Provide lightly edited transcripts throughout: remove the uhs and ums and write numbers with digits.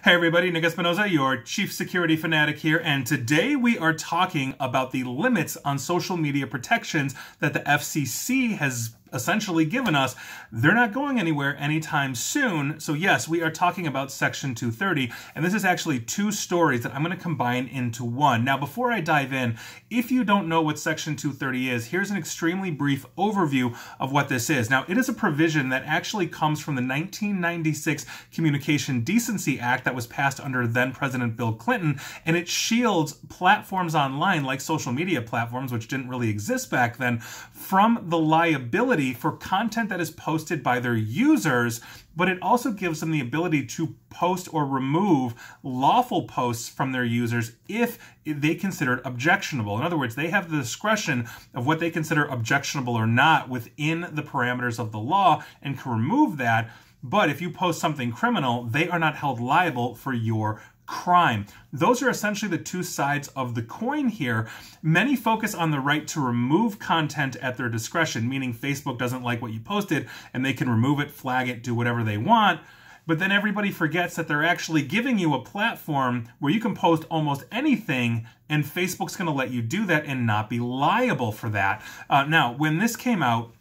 Hey everybody, Nick Espinoza, your chief security fanatic here, and today we are talking about the limits on social media protections that the FCC has essentially given us. They're not going anywhere anytime soon. So yes, we are talking about Section 230, and this is actually two stories that I'm going to combine into one. Now, before I dive in, if you don't know what Section 230 is, here's an extremely brief overview of what this is. Now, it is a provision that actually comes from the 1996 Communication Decency Act that was passed under then President Bill Clinton, and it shields platforms online like social media platforms, which didn't really exist back then, from the liability for content that is posted by their users, but it also gives them the ability to post or remove lawful posts from their users if they consider it objectionable. In other words, they have the discretion of what they consider objectionable or not within the parameters of the law and can remove that. But if you post something criminal, they are not held liable for your crime. Those are essentially the two sides of the coin here. Many focus on the right to remove content at their discretion, meaning Facebook doesn't like what you posted and they can remove it, flag it, do whatever they want. But then everybody forgets that they're actually giving you a platform where you can post almost anything, and Facebook's going to let you do that and not be liable for that. Now, when this came out,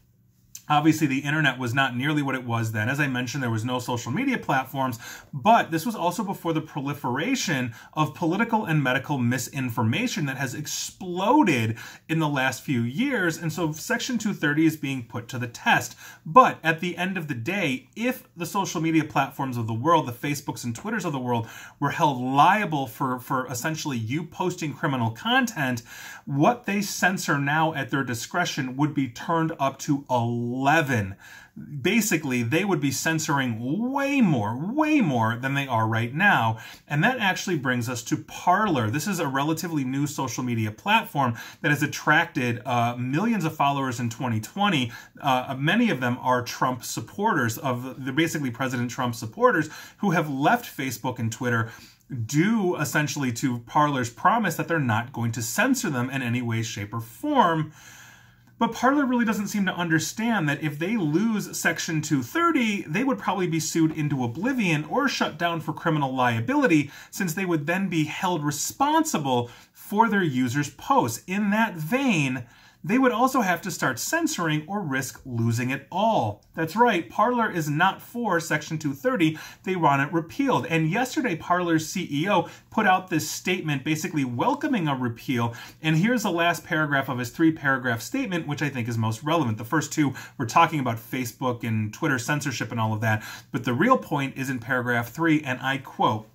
obviously, the internet was not nearly what it was then. As I mentioned, there was no social media platforms, but this was also before the proliferation of political and medical misinformation that has exploded in the last few years. And so Section 230 is being put to the test. But at the end of the day, if the social media platforms of the world, the Facebooks and Twitters of the world, were held liable for essentially you posting criminal content, what they censor now at their discretion would be turned up to 11. Basically, they would be censoring way more than they are right now. And that actually brings us to Parler. This is a relatively new social media platform that has attracted millions of followers in 2020. Many of them are Trump supporters, basically President Trump supporters, who have left Facebook and Twitter due essentially to Parler's promise that they're not going to censor them in any way, shape, or form. But Parler really doesn't seem to understand that if they lose Section 230, they would probably be sued into oblivion or shut down for criminal liability, since they would then be held responsible for their users' posts. In that vein, they would also have to start censoring or risk losing it all. That's right, Parler is not for Section 230. They want it repealed. And yesterday, Parler's CEO put out this statement basically welcoming a repeal. And here's the last paragraph of his 3-paragraph statement, which I think is most relevant. The first two were talking about Facebook and Twitter censorship and all of that. But the real point is in paragraph 3, and I quote,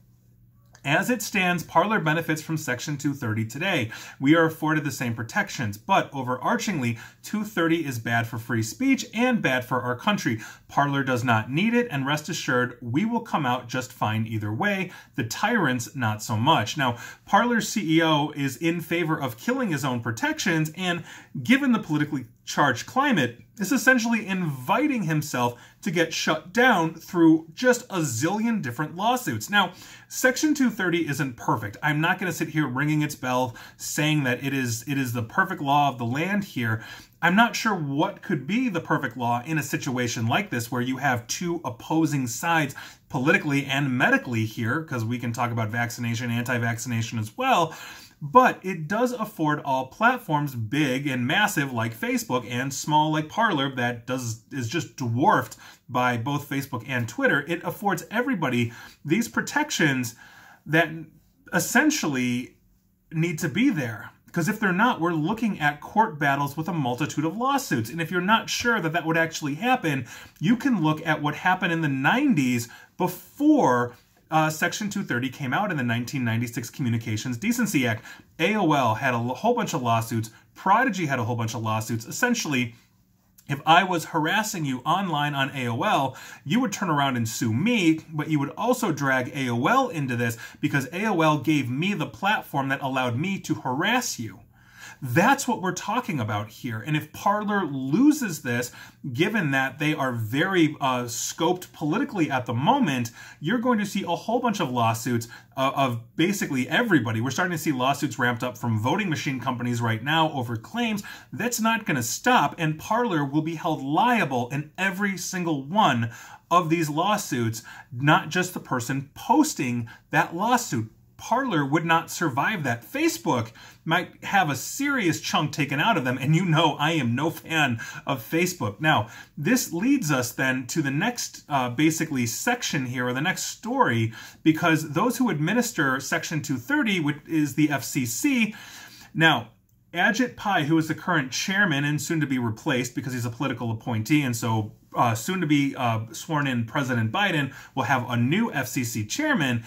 "As it stands, Parler benefits from Section 230 today. We are afforded the same protections, but overarchingly, 230 is bad for free speech and bad for our country. Parler does not need it, and rest assured, we will come out just fine either way. The tyrants, not so much." Now, Parler's CEO is in favor of killing his own protections, and given the politically charged climate, is essentially inviting himself to get shut down through just a zillion different lawsuits. Now, Section 230 isn't perfect. I'm not going to sit here ringing its bell saying that it is the perfect law of the land here. I'm not sure what could be the perfect law in a situation like this where you have two opposing sides politically and medically here, because we can talk about vaccination, anti-vaccination as well. But it does afford all platforms, big and massive like Facebook, and small like Parler that is just dwarfed by both Facebook and Twitter. It affords everybody these protections that essentially need to be there. Because if they're not, we're looking at court battles with a multitude of lawsuits. And if you're not sure that that would actually happen, you can look at what happened in the 90s before Section 230 came out in the 1996 Communications Decency Act. AOL had a whole bunch of lawsuits. Prodigy had a whole bunch of lawsuits. Essentially, if I was harassing you online on AOL, you would turn around and sue me, but you would also drag AOL into this because AOL gave me the platform that allowed me to harass you. That's what we're talking about here. And if Parler loses this, given that they are very scoped politically at the moment, you're going to see a whole bunch of lawsuits of basically everybody. We're starting to see lawsuits ramped up from voting machine companies right now over claims. That's not going to stop, and Parler will be held liable in every single one of these lawsuits, not just the person posting that lawsuit. Parler would not survive that. Facebook might have a serious chunk taken out of them, and you know I am no fan of Facebook. Now, this leads us then to the next basically section here, or the next story, because those who administer Section 230, which is the FCC, now, Ajit Pai, who is the current chairman and soon to be replaced because he's a political appointee, and so soon to be sworn in President Biden will have a new FCC chairman.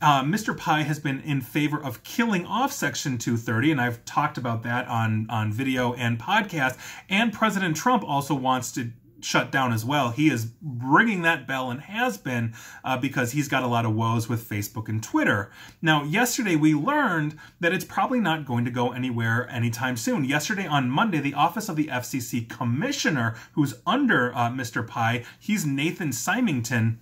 Mr. Pai has been in favor of killing off Section 230, and I've talked about that on video and podcast, and President Trump also wants to shut down as well. He is ringing that bell and has been because he's got a lot of woes with Facebook and Twitter. Now, yesterday we learned that it's probably not going to go anywhere anytime soon. Yesterday on Monday, the Office of the FCC Commissioner, who's under Mr. Pai, he's Nathan Symington,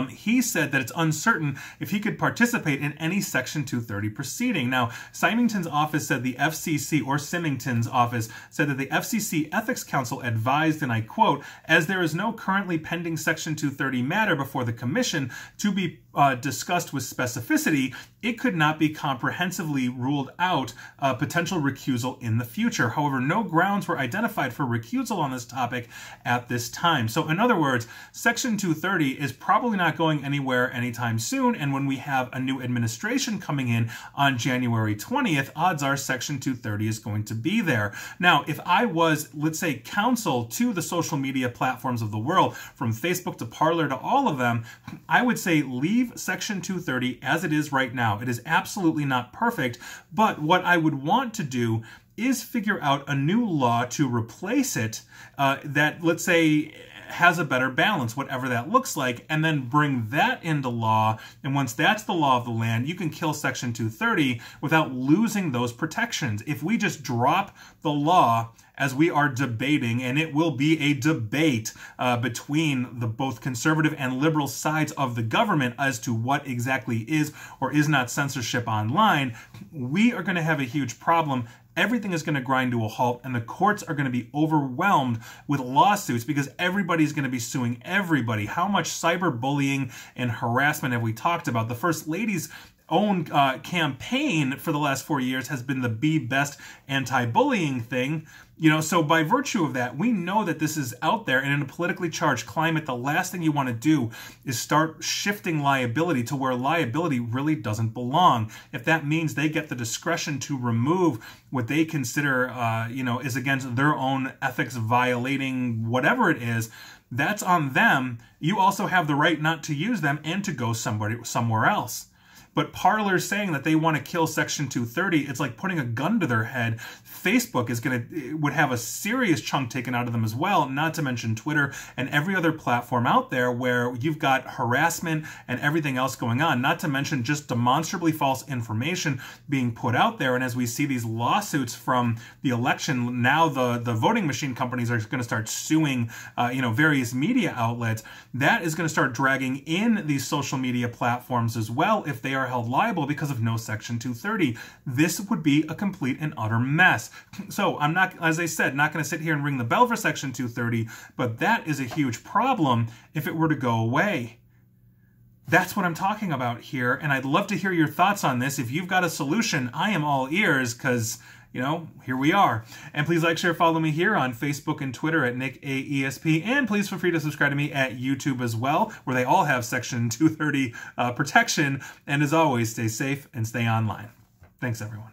he said that it's uncertain if he could participate in any Section 230 proceeding. Now, Symington's office said the FCC, or Symington's office, said that the FCC Ethics Council advised, and I quote, "As there is no currently pending Section 230 matter before the Commission to be discussed with specificity, it could not be comprehensively ruled out potential recusal in the future. However, no grounds were identified for recusal on this topic at this time." So in other words, Section 230 is probably not going anywhere anytime soon, and when we have a new administration coming in on January 20th, odds are Section 230 is going to be there. Now, if I was, let's say, counsel to the social media platforms of the world, from Facebook to Parler to all of them, I would say leave Section 230 as it is right now. It is absolutely not perfect, but what I would want to do is figure out a new law to replace it that, let's say, has a better balance, whatever that looks like, and then bring that into law. And once that's the law of the land, you can kill Section 230 without losing those protections. If we just drop the law as we are debating, and it will be a debate between the both conservative and liberal sides of the government as to what exactly is or is not censorship online, we are going to have a huge problem. Everything is going to grind to a halt, and the courts are going to be overwhelmed with lawsuits because everybody's going to be suing everybody. How much cyberbullying and harassment have we talked about? The First Lady's own campaign for the last 4 years has been the Be Best anti-bullying thing. You know, so by virtue of that, we know that this is out there, and in a politically charged climate, the last thing you want to do is start shifting liability to where liability really doesn't belong. If that means they get the discretion to remove what they consider, is against their own ethics violating whatever it is, that's on them. You also have the right not to use them and to go somewhere else. But Parler's saying that they want to kill Section 230, it's like putting a gun to their head. Facebook would have a serious chunk taken out of them as well, not to mention Twitter and every other platform out there where you've got harassment and everything else going on, not to mention just demonstrably false information being put out there. And as we see these lawsuits from the election, now the voting machine companies are going to start suing, various media outlets. That is going to start dragging in these social media platforms as well if they are held liable because of no Section 230. This would be a complete and utter mess. So I'm not, as I said, not going to sit here and ring the bell for Section 230, but that is a huge problem if it were to go away. That's what I'm talking about here, and I'd love to hear your thoughts on this. If you've got a solution, I am all ears, because here we are. And please like, share, follow me here on Facebook and Twitter at NickAESP. And please feel free to subscribe to me at YouTube as well, where they all have Section 230 protection. And as always, stay safe and stay online. Thanks, everyone.